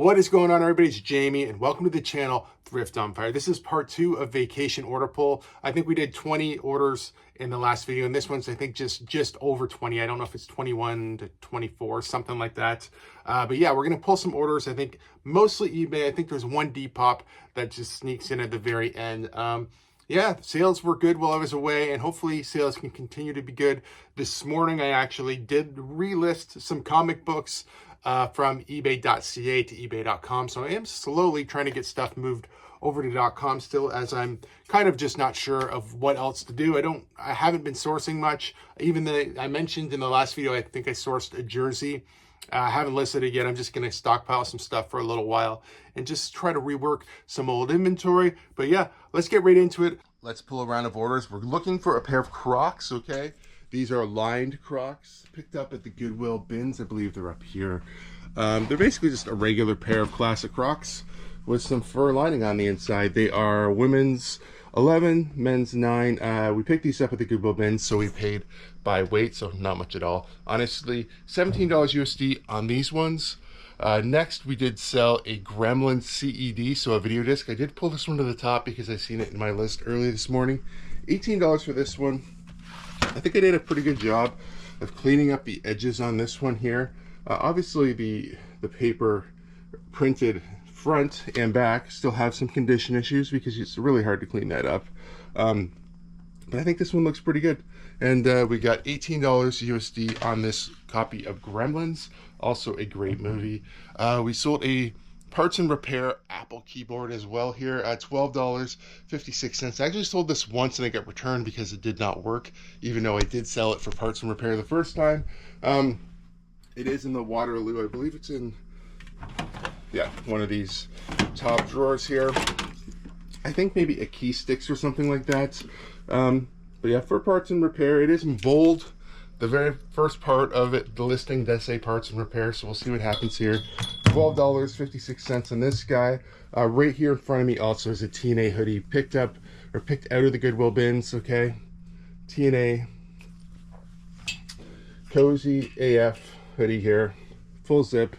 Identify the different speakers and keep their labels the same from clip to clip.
Speaker 1: What is going on, everybody? It's Jamie, and welcome to the channel Thrift on Fire. This is part 2 of vacation order pull. I think we did 20 orders in the last video, and this one's I think just over 20. I don't know if it's 21 to 24, something like that. But yeah, we're gonna pull some orders. I think mostly eBay. I think there's one Depop that just sneaks in at the very end. Yeah, sales were good while I was away, and hopefully sales can continue to be good. This morning, I actually did relist some comic books from ebay.ca to ebay.com. So I am slowly trying to get stuff moved over to .com still, as I'm kind of just not sure of what else to do. I haven't been sourcing much. Even I mentioned in the last video, I think I sourced a jersey. I haven't listed it yet. I'm just going to stockpile some stuff for a little while and just try to rework some old inventory. But yeah, let's get right into it. Let's pull a round of orders. We're looking for a pair of Crocs, okay? These are lined Crocs, picked up at the Goodwill bins. I believe they're up here. They're basically just a regular pair of classic Crocs with some fur lining on the inside. They are women's 11, men's 9. We picked these up at the Goodwill bins, so we paid by weight, so not much at all. Honestly, $17 USD on these ones. Next, we did sell a Gremlin CED, so a video disc. I did pull this one to the top because I seen it in my list early this morning. $18 for this one. I think I did a pretty good job of cleaning up the edges on this one here. Obviously, the paper printed front and back still have some condition issues because it's really hard to clean that up. But I think this one looks pretty good. And we got $18 USD on this copy of Gremlins, also a great movie. We sold a parts and repair Apple keyboard as well here at $12.56. I actually sold this once and I got returned because it did not work, even though I did sell it for parts and repair the first time. It is in the Waterloo. I believe it's in, yeah, one of these top drawers here. I think maybe a key sticks or something like that. But yeah, for parts and repair, it is in bold. The very first part of it, the listing does say parts and repair, so we'll see what happens here. $12.56 on this guy. Right here in front of me also is a TNA hoodie picked up or picked out of the Goodwill bins, okay? TNA Cozy AF hoodie here, full zip.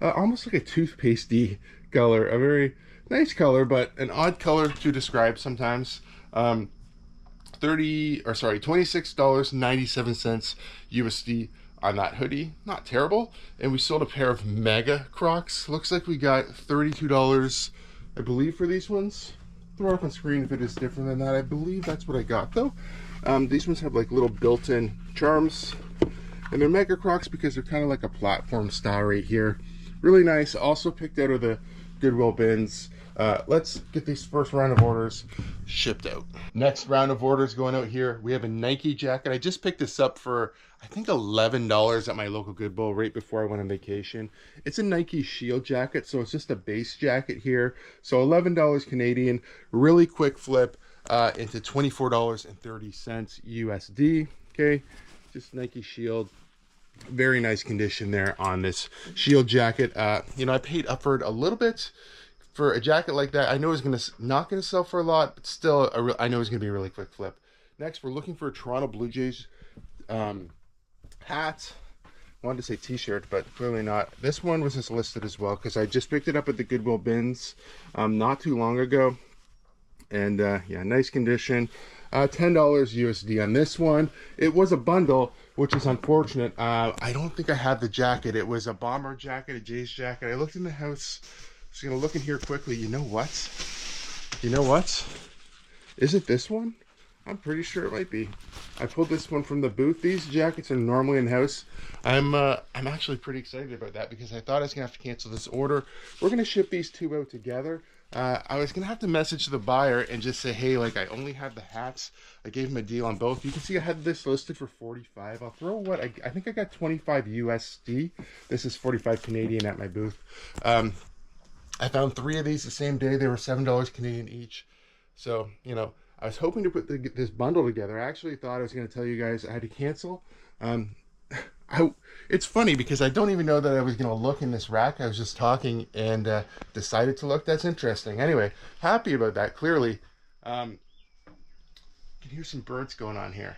Speaker 1: Almost like a toothpastey color, a very nice color, but an odd color to describe sometimes. $26.97 USD on that hoodie. Not terrible. And we sold a pair of mega Crocs. Looks like we got $32, I believe, for these ones. Throw it up on screen if it is different than that. I believe that's what I got though. These ones have like little built-in charms, and they're mega Crocs because they're kind of like a platform style right here. Really nice. Also picked out of the Goodwill bins. Let's get these first round of orders shipped out. Next round of orders going out here. We have a Nike jacket. I just picked this up for, I think, $11 at my local Goodwill right before I went on vacation. It's a Nike Shield jacket, so it's just a base jacket here. So $11 Canadian. Really quick flip into $24.30 USD. Okay, just Nike Shield. Very nice condition there on this Shield jacket. You know, I paid upward a little bit for a jacket like that. I know it's not gonna sell for a lot, but still, I know it's gonna be a really quick flip. Next, we're looking for a Toronto Blue Jays hat. I wanted to say t-shirt, but clearly not. This one was just listed as well because I just picked it up at the Goodwill bins not too long ago. And yeah, nice condition. $10 USD on this one. It was a bundle, which is unfortunate. I don't think I had the jacket. It was a bomber jacket, a Jays jacket. I looked in the house. Just gonna look in here quickly. You know what? You know what? Is it this one? I'm pretty sure it might be. I pulled this one from the booth. These jackets are normally in house. I'm actually pretty excited about that because I thought I was gonna have to cancel this order. We're gonna ship these two out together. I was gonna have to message the buyer and just say, hey, like, I only have the hats. I gave him a deal on both. You can see I had this listed for 45. I'll throw what I think I got 25 USD. This is 45 Canadian at my booth. I found 3 of these the same day. They were $7 Canadian each. So, you know, I was hoping to put this bundle together. I actually thought I was going to tell you guys I had to cancel. It's funny because I don't even know that I was going to look in this rack. I was just talking and decided to look. That's interesting. Anyway, happy about that, clearly. You can hear some birds going on here.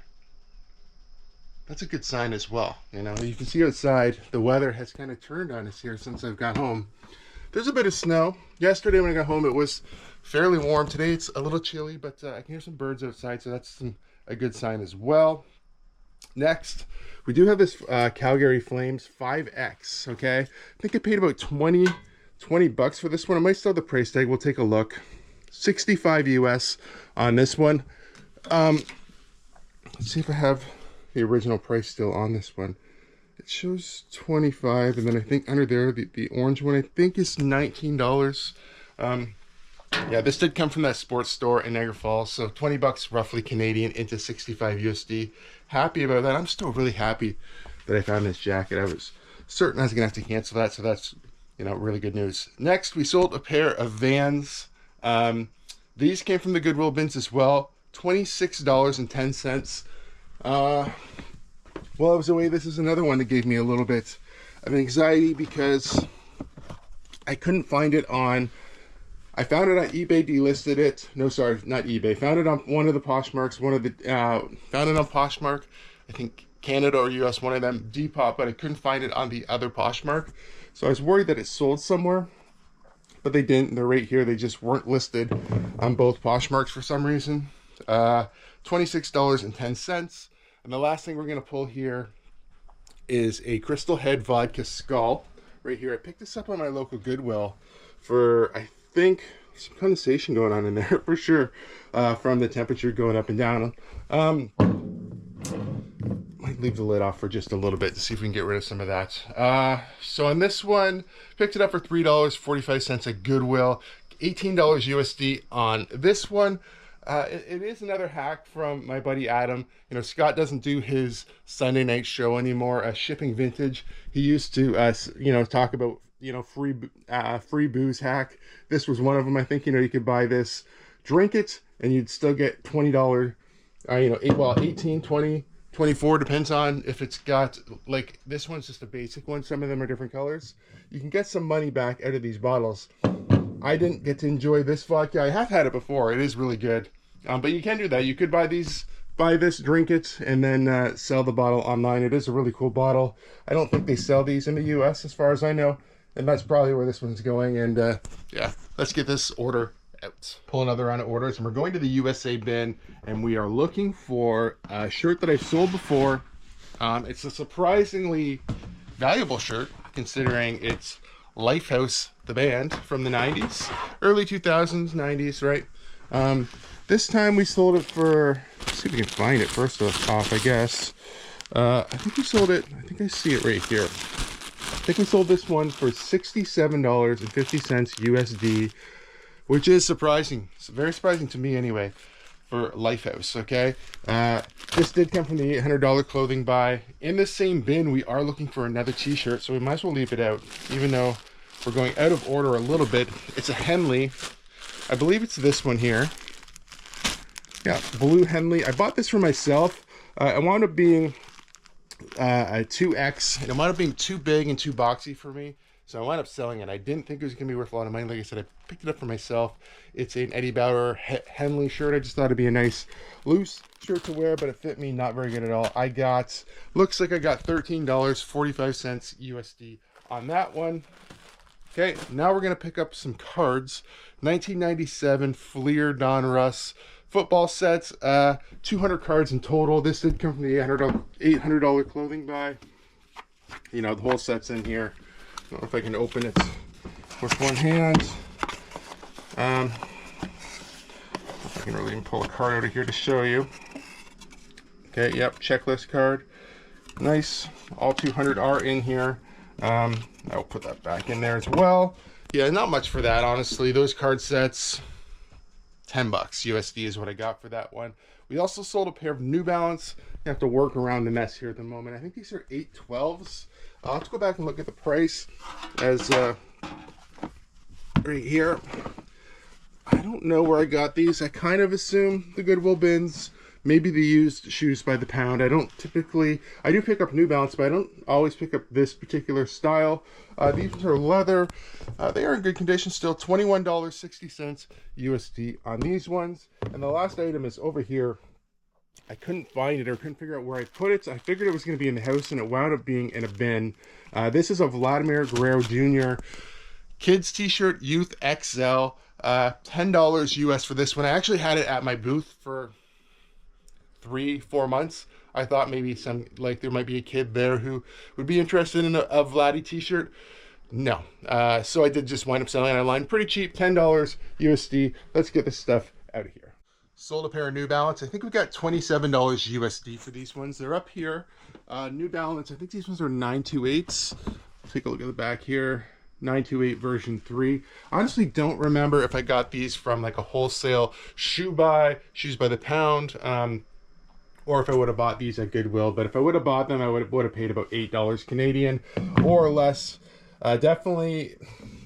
Speaker 1: That's a good sign as well. You know, you can see outside the weather has kind of turned on us here since I've got home. There's a bit of snow. Yesterday when I got home, it was fairly warm. Today it's a little chilly, but I can hear some birds outside, so that's a good sign as well. Next, we do have this Calgary Flames 5X, okay? I think I paid about 20 bucks for this one. I might still have the price tag. We'll take a look. 65 US on this one. Let's see if I have the original price still on this one. It shows 25, and then I think under there, the orange one, I think is $19. Yeah, this did come from that sports store in Niagara Falls, so 20 bucks roughly Canadian into 65 USD. Happy about that. I'm still really happy that I found this jacket. I was certain I was gonna have to cancel that, so that's, you know, really good news. Next, we sold a pair of Vans. These came from the Goodwill bins as well. $26.10. While I was away, this is another one that gave me a little bit of anxiety because I couldn't find it on, I found it on eBay, delisted it. No, sorry, not eBay. Found it on one of the Poshmarks, found it on Poshmark, I think Canada or US, one of them, Depop, but I couldn't find it on the other Poshmark. So I was worried that it sold somewhere, but they didn't. They're right here. They just weren't listed on both Poshmarks for some reason. $26.10. And the last thing we're going to pull here is a Crystal Head Vodka Skull. Right here. I picked this up on my local Goodwill for, I think, some condensation going on in there for sure, from the temperature going up and down. Might leave the lid off for just a little bit to see if we can get rid of some of that. So on this one, picked it up for $3.45 at Goodwill, $18 USD on this one. It is another hack from my buddy Adam. You know, Scott doesn't do his Sunday night show anymore. Shipping Vintage. He used to, you know, talk about, you know, free booze hack. This was one of them. I think, you know, you could buy this, drink it, and you'd still get $20. You know, 18, 20, 24, depends on if it's got, like, this one's just a basic one. Some of them are different colors. You can get some money back out of these bottles. I didn't get to enjoy this vodka. I have had it before. It is really good. But you can do that. You could buy this, drink it, and then sell the bottle online. It is a really cool bottle. I don't think they sell these in the US as far as I know. And that's probably where this one's going. And yeah, let's get this order out. Pull another round of orders. And we're going to the USA bin. And we are looking for a shirt that I've sold before. It's a surprisingly valuable shirt, considering it's Lifehouse, the band from the 90s. Early 2000s, 90s, right? This time we sold it for, let's see if we can find it first off, I guess. I think we sold it, I think I see it right here. I think we sold this one for $67.50 USD, which is surprising. It's very surprising to me anyway, for Lifehouse, okay? This did come from the $800 clothing buy. In the same bin, we are looking for another t-shirt, so we might as well leave it out, even though we're going out of order a little bit. It's a Henley. I believe it's this one here. Yeah, blue Henley. I bought this for myself. It wound up being a 2X. It wound up being too big and too boxy for me, so I wound up selling it. I didn't think it was going to be worth a lot of money. Like I said, I picked it up for myself. It's an Eddie Bauer Henley shirt. I just thought it'd be a nice loose shirt to wear, but it fit me not very good at all. Looks like I got $13.45 USD on that one. Okay, now we're going to pick up some cards. 1997 Fleer Donruss football sets, 200 cards in total. This did come from the $800 clothing buy. You know, the whole set's in here. I don't know if I can open it with one hand. If I can really even pull a card out of here to show you. Okay, yep, checklist card. Nice. All 200 are in here. I'll put that back in there as well. Yeah, not much for that, honestly. Those card sets, 10 bucks USD is what I got for that one. We also sold a pair of New Balance. I have to work around the mess here at the moment. I think these are 812s. I'll have to go back and look at the price as right here. I don't know where I got these. I kind of assume the Goodwill bins, maybe the used shoes by the pound. I do pick up New Balance, but I don't always pick up this particular style. These are leather. They are in good condition still. $21.60 USD on these ones. And the last item is over here. I couldn't find it or couldn't figure out where I put it. So I figured it was going to be in the house, and it wound up being in a bin. This is a Vladimir Guerrero Jr. Kids t-shirt, Youth XL, $10 US for this one. I actually had it at my booth for 3-4 months. I thought maybe there might be a kid there who would be interested in a Vladdy t-shirt. No. So I did just wind up selling it online. Pretty cheap, $10 USD. Let's get this stuff out of here. Sold a pair of New Balance. I think we got $27 USD for these ones. They're up here. New Balance, I think these ones are 928s. Take a look at the back here. 928 version 3. I honestly don't remember if I got these from like a wholesale shoes by the pound, or if I would have bought these at Goodwill. But if I would have bought them, I would have paid about $8 Canadian or less. Definitely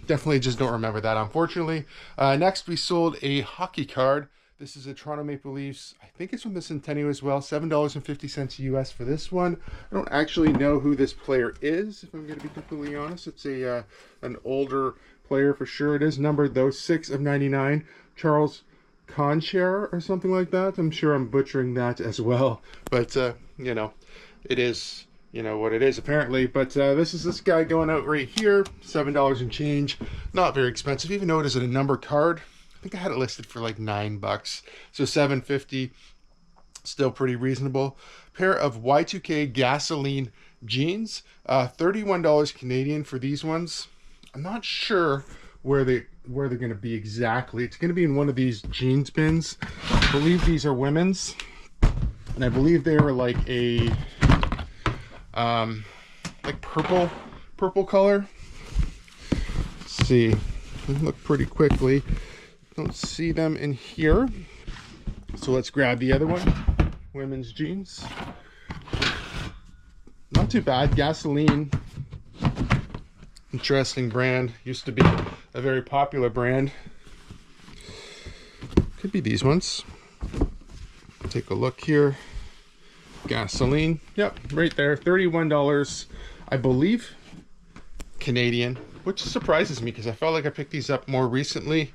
Speaker 1: just don't remember that, unfortunately. Next, we sold a hockey card. This is a Toronto Maple Leafs. I think it's from the Centennial as well. $7.50 US for this one. I don't actually know who this player is, if I'm going to be completely honest. It's an older player for sure. It is numbered though, 6/99. Charles Concher or something like that. I'm sure I'm butchering that as well. But, you know, it is, you know, what it is apparently. But this is this guy going out right here. $7 and change. Not very expensive, even though it is a number card. I think I had it listed for like $9, so $7.50, still pretty reasonable. Pair of Y2K gasoline jeans, $31 Canadian for these ones. I'm not sure where they're going to be exactly. It's going to be in one of these jeans bins. I believe these are women's, and I believe they were like a like purple color. Let's see, look pretty quickly. Don't see them in here, so let's grab the other one. Women's jeans, not too bad. Gasoline, interesting brand, used to be a very popular brand. Could be these ones. Take a look here. Gasoline, yep, right there. $31, I believe, Canadian, which surprises me because I felt like I picked these up more recently.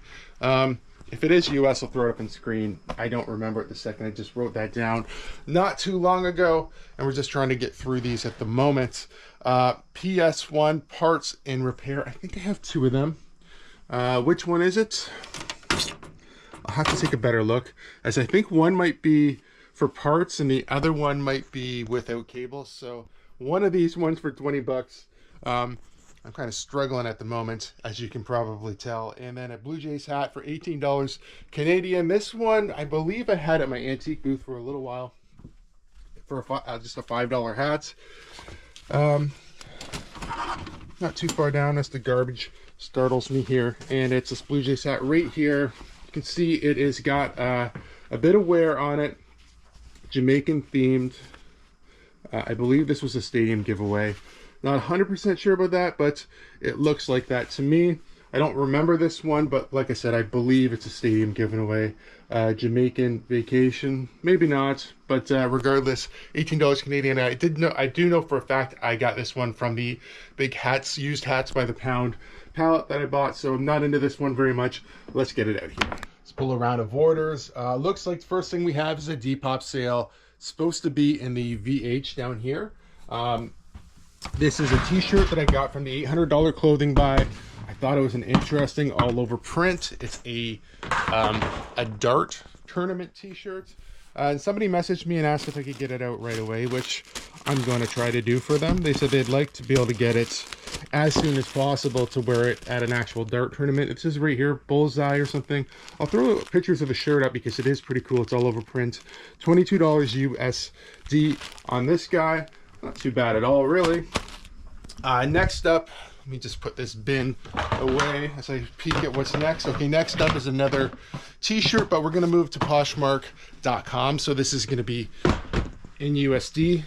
Speaker 1: If it is US, I'll throw it up on screen. I don't remember it the second. I just wrote that down not too long ago, and we're just trying to get through these at the moment. PS1 parts and repair. I think I have 2 of them. Which one is it? I'll have to take a better look, as I think one might be for parts and the other one might be without cables. So one of these ones for 20 bucks. I'm kind of struggling at the moment, as you can probably tell. And then a Blue Jays hat for $18 Canadian. This one, I believe I had at my antique booth for a little while for just a $5 hat. Not too far down, that's the garbage. Startles me here. And it's this Blue Jays hat right here. You can see it has got a bit of wear on it. Jamaican themed. I believe this was a stadium giveaway. Not 100% sure about that, but it looks like that to me. I don't remember this one, but like I said, I believe it's a stadium giveaway. Jamaican vacation, maybe not, but regardless, $18 Canadian. I do know for a fact I got this one from the big hats, used hats by the pound pallet that I bought, so I'm not into this one very much. Let's get it out here. Let's pull a round of orders. Looks like the first thing we have is a Depop sale. It's supposed to be in the VH down here. This is a t-shirt that I got from the $800 clothing buy. I thought it was an interesting all over print. It's a dart tournament t-shirt. And somebody messaged me and asked if I could get it out right away, which I'm going to try to do for them. They said they'd like to be able to get it as soon as possible to wear it at an actual dart tournament. This is right here, Bullseye or something. I'll throw pictures of the shirt up because it is pretty cool. It's all over print. $22 USD on this guy. Not too bad at all, really. Next up, let me just put this bin away as I peek at what's next. Okay, next up is another t-shirt, but we're going to move to Poshmark.com. So this is going to be in USD.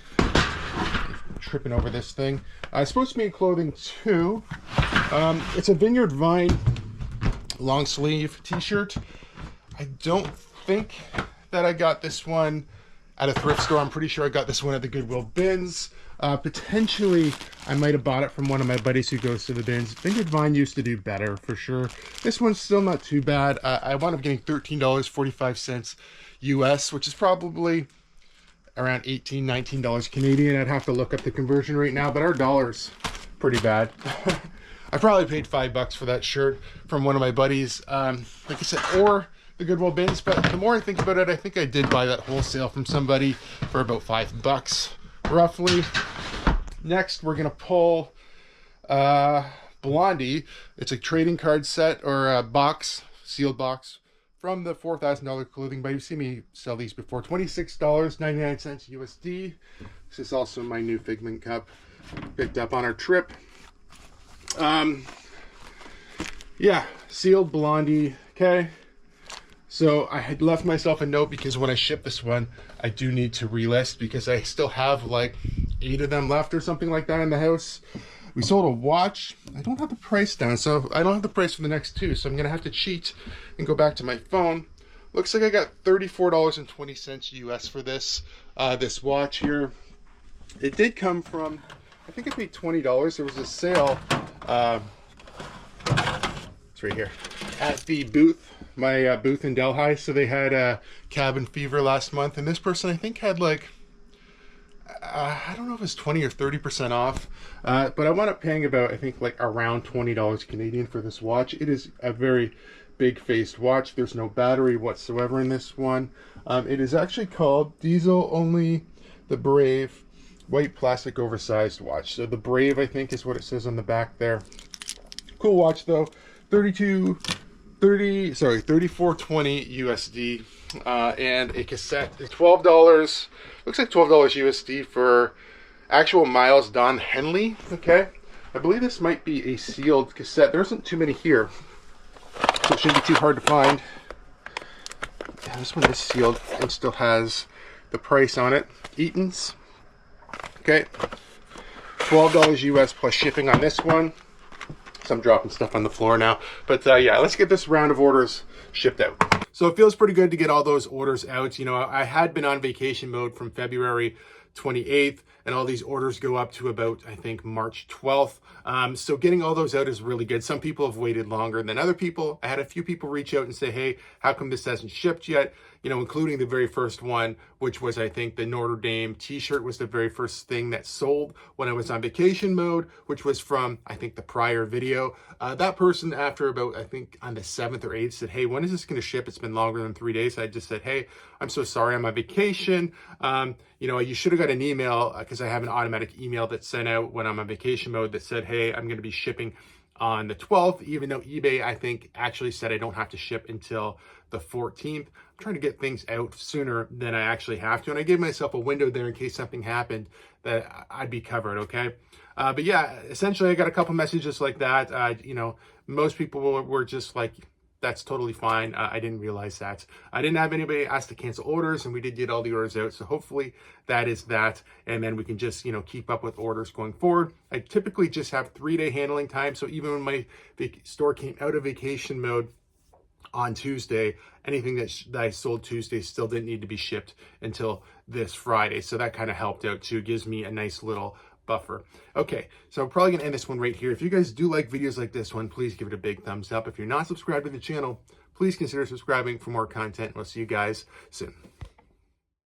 Speaker 1: Tripping over this thing. It's supposed to be in clothing too. It's a Vineyard Vine long sleeve t-shirt. I don't think that I got this one at a thrift store. I'm pretty sure I got this one at the Goodwill bins. Potentially, I might have bought it from one of my buddies who goes to the bins. Vineyard Vine used to do better, for sure. This one's still not too bad. I wound up getting $13.45 US, which is probably around $18, $19 Canadian. I'd have to look up the conversion right now, but our dollar's pretty bad. I probably paid $5 for that shirt from one of my buddies, like I said, or the Goodwill bins. But the more I think about it, I think I did buy that wholesale from somebody for about $5 roughly. Next, we're gonna pull Blondie. It's a trading card set or a box, sealed box from the $4,000 clothing buy. You've seen me sell these before. $26.99 USD. This is also my new Figment cup picked up on our trip. Yeah, sealed Blondie. Okay, so I had left myself a note because when I ship this one, I do need to relist because I still have like 8 of them left or something like that in the house. We sold a watch. I don't have the price down, so I don't have the price for the next 2, so I'm gonna have to cheat and go back to my phone. Looks like I got $34.20 US for this this watch here. It did come from, I think I paid $20. There was a sale, it's right here, at the booth, my booth in Delhi. So they had cabin fever last month, and this person I think had like, I don't know if it's 20 or 30% off, but I wound up paying about, I think like around $20 Canadian for this watch. It is a very big faced watch. There's no battery whatsoever in this one. It is actually called Diesel Only the Brave white plastic oversized watch. So the Brave, I think, is what it says on the back there. Cool watch though. $34.20 USD, and a cassette is $12. Looks like $12 USD for actual Miles Don Henley. Okay, I believe this might be a sealed cassette. There isn't too many here, so it shouldn't be too hard to find. Yeah, this one is sealed and still has the price on it. Eaton's. Okay, $12 US plus shipping on this one. So I'm dropping stuff on the floor now, but yeah, let's get this round of orders shipped out. So it feels pretty good to get all those orders out. You know, I had been on vacation mode from February 28th, and all these orders go up to about, I think, March 12th. So getting all those out is really good. Some people have waited longer than other people. I had a few people reach out and say, hey, how come this hasn't shipped yet? You know, including the very first one, which was, I think, the Notre Dame t-shirt was the very first thing that sold when I was on vacation mode, which was from, I think, the prior video. That person, after about, I think, on the 7th or 8th, said, hey, when is this going to ship? It's been longer than 3 days. I just said, hey, I'm so sorry, I'm on vacation. You know, you should have got an email, because I have an automatic email that's sent out when I'm on vacation mode that said, hey, I'm going to be shipping on the 12th, even though eBay, I think, actually said I don't have to ship until the 14th. I'm trying to get things out sooner than I actually have to, and I gave myself a window there in case something happened that I'd be covered, okay? But yeah, essentially I got a couple messages like that. You know, most people were just like, that's totally fine. I didn't realize that. I didn't have anybody ask to cancel orders, and we did get all the orders out. So hopefully that is that. And then we can just, you know, keep up with orders going forward. I typically just have 3-day handling time. So even when my store came out of vacation mode on Tuesday, anything that I sold Tuesday still didn't need to be shipped until this Friday. So that kind of helped out too. Gives me a nice little buffer. Okay, so I'm probably gonna end this one right here. If you guys do like videos like this one, please give it a big thumbs up. If you're not subscribed to the channel, please consider subscribing for more content. We'll see you guys soon.